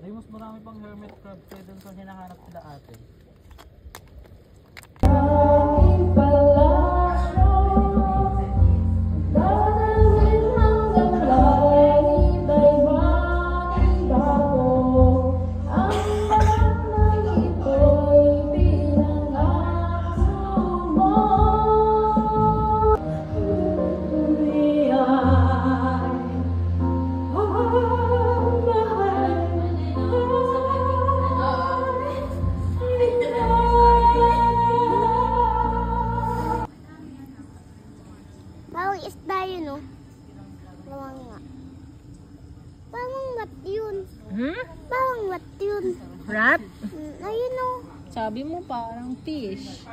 Ay, mas marami pang hermit crab kaya dun sa hinahanap sila ate. Bawang isda yun, no? Bawang nga. Bawang wat yun. Bawang wat yun. Rat? Ayun, no? Sabi mo parang fish.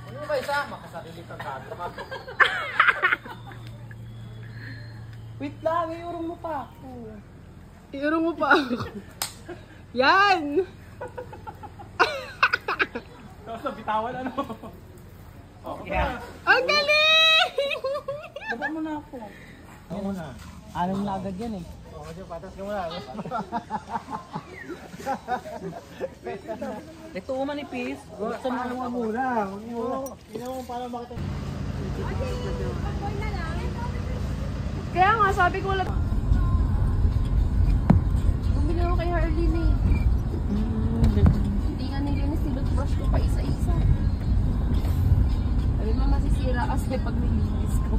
Ano ba isa? Makasarili ka kadra. Wait lang, iurong mo pa ako. Iurong mo pa ako. Yan! Tapos nabitawan ano? Okay. Ang galing! Baba mo na ako. Ako muna. Anong na agad yan eh. Oo, siya patas ka muna. Ito manipis. Gusto mo nga muna. Hindi mo para makita. Kaya nga, sabi ko lang. Bumili ako kay Harleen eh. Hindi nga nilinis, nilutbrush ko pa isa-isa. Sabi mo masisira kasi pag nilinis ko.